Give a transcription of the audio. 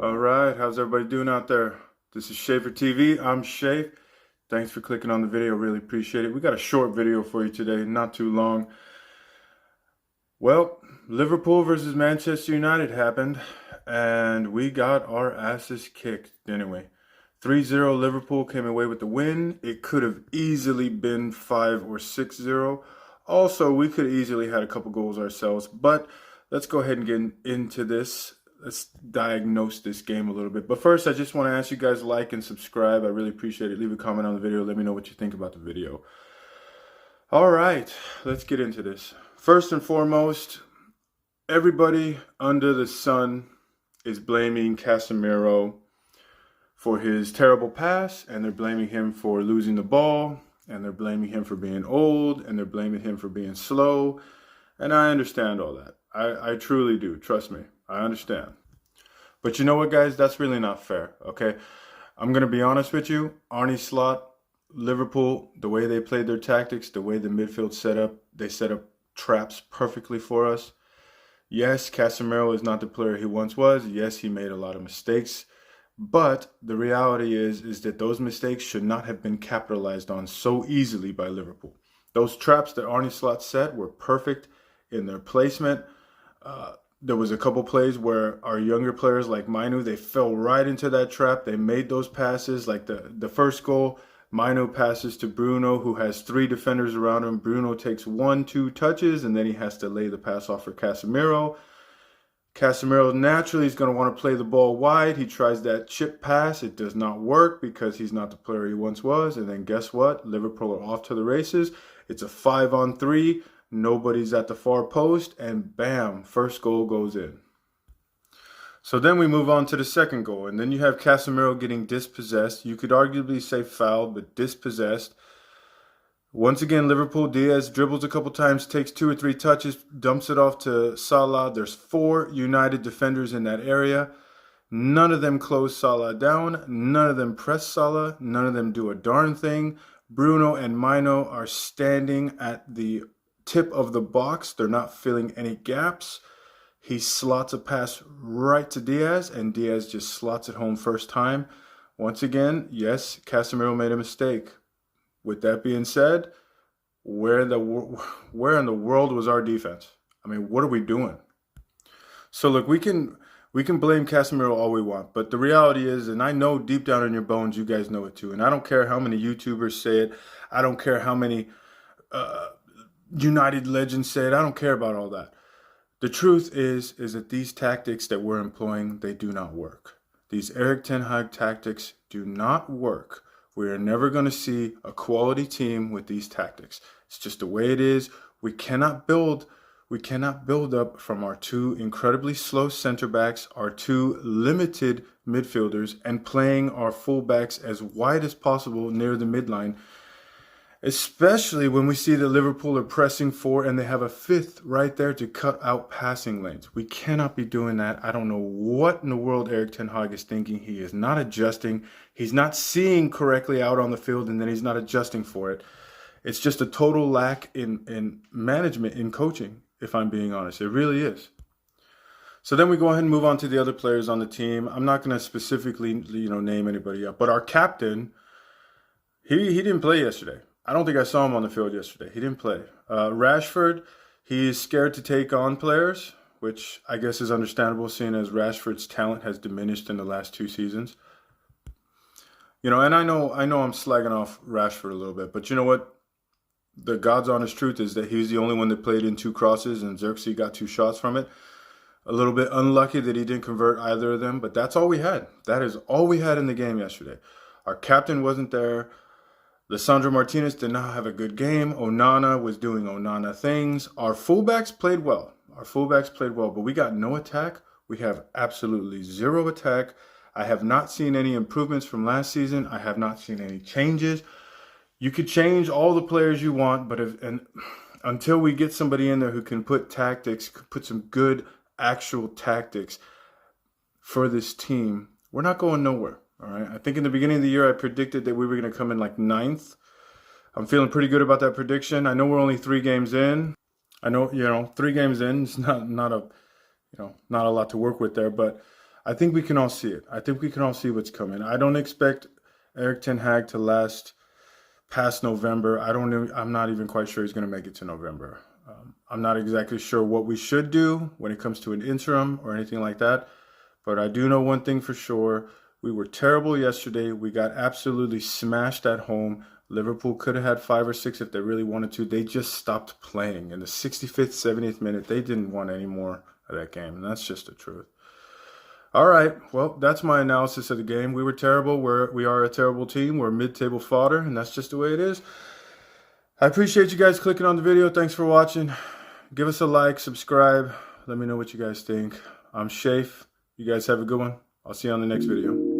All right, how's everybody doing out there? This is Schaefer TV. I'm Schaefer. Thanks for clicking on the video. Really appreciate it. We got a short video for you today, not too long. Well, Liverpool versus Manchester United happened, and we got our asses kicked, didn't we? 3-0 Liverpool came away with the win. It could have easily been 5 or 6-0. Also, we could have easily had a couple goals ourselves, but let's go ahead and get into this. Let's diagnose this game a little bit. But first, I just want to ask you guys to like and subscribe. I really appreciate it. Leave a comment on the video. Let me know what you think about the video. All right, let's get into this. First and foremost, everybody under the sun is blaming Casemiro for his terrible pass, and they're blaming him for losing the ball, and they're blaming him for being old, and they're blaming him for being slow. And I understand all that. I truly do. Trust me. I understand. But you know what, guys? That's really not fair, okay? I'm going to be honest with you. Arne Slot, Liverpool, the way they played their tactics, the way the midfield set up, they set up traps perfectly for us. Yes, Casemiro is not the player he once was. Yes, he made a lot of mistakes. But the reality is that those mistakes should not have been capitalized on so easily by Liverpool. Those traps that Arne Slot set were perfect in their placement. There was a couple plays where our younger players like Mainu, they fell right into that trap. They made those passes. Like the first goal, Mainu passes to Bruno, who has 3 defenders around him. Bruno takes 1-2 touches, and then he has to lay the pass off for Casemiro. Casemiro naturally is going to want to play the ball wide. He tries that chip pass. It does not work because he's not the player he once was. And then guess what? Liverpool are off to the races. It's a 5-on-3. Nobody's at the far post, and bam, first goal goes in. So then we move on to the second goal, and then you have Casemiro getting dispossessed. You could arguably say fouled, but dispossessed. Once again, Liverpool, Diaz dribbles a couple times, takes 2 or 3 touches, dumps it off to Salah. There's 4 United defenders in that area. None of them close Salah down. None of them press Salah. None of them do a darn thing. Bruno and Maino are standing at the tip of the box. They're not filling any gaps. He slots a pass right to Diaz, and Diaz just slots it home first time. Once again, yes, Casemiro made a mistake. With that being said, where in the world was our defense? I mean, what are we doing? So look, we can blame Casemiro all we want, but the reality is, and I know deep down in your bones, you guys know it too, and I don't care how many YouTubers say it. I don't care how many United legends say it. I don't care about all that. The truth is that these tactics that we're employing, they do not work. These Ten Hag tactics do not work. We are never going to see a quality team with these tactics. It's just the way it is. We cannot build up from our 2 incredibly slow center backs, our 2 limited midfielders, and playing our fullbacks as wide as possible near the midline. Especially when we see that Liverpool are pressing 4 and they have a 5th right there to cut out passing lanes. We cannot be doing that. I don't know what in the world Ten Hag is thinking. He is not adjusting. He's not seeing correctly out on the field, and then he's not adjusting for it. It's just a total lack in management, in coaching, if I'm being honest. It really is. So then we go ahead and move on to the other players on the team. I'm not going to specifically, name anybody up, but our captain, he didn't play yesterday. I don't think I saw him on the field yesterday. He didn't play. Rashford, he's scared to take on players, which I guess is understandable, seeing as Rashford's talent has diminished in the last 2 seasons. And I know I'm slagging off Rashford a little bit, but you know what? The God's honest truth is that he's the only one that played in 2 crosses, and Xerxes got 2 shots from it. A little bit unlucky that he didn't convert either of them, but that's all we had. That is all we had in the game yesterday. Our captain wasn't there. Lisandro Martinez did not have a good game. Onana was doing Onana things. Our fullbacks played well. But we got no attack. We have absolutely 0 attack. I have not seen any improvements from last season. I have not seen any changes. You could change all the players you want, but until we get somebody in there who can put some good actual tactics for this team, we're not going nowhere. All right. I think in the beginning of the year, I predicted that we were going to come in like 9th. I'm feeling pretty good about that prediction. I know we're only 3 games in. I know, 3 games in, it's not not a lot to work with there, but I think we can all see it. I think we can all see what's coming. I don't expect Eric Ten Hag to last past November. I'm not even quite sure he's going to make it to November. I'm not exactly sure what we should do when it comes to an interim or anything like that. But I do know one thing for sure. We were terrible yesterday. We got absolutely smashed at home. Liverpool could have had 5 or 6 if they really wanted to. They just stopped playing. In the 65th, 70th minute, they didn't want any more of that game. And that's just the truth. All right. Well, that's my analysis of the game. We were terrible. We are a terrible team. We're mid-table fodder, and that's just the way it is. I appreciate you guys clicking on the video. Thanks for watching. Give us a like, subscribe. Let me know what you guys think. I'm Shafe. You guys have a good one. I'll see you on the next video.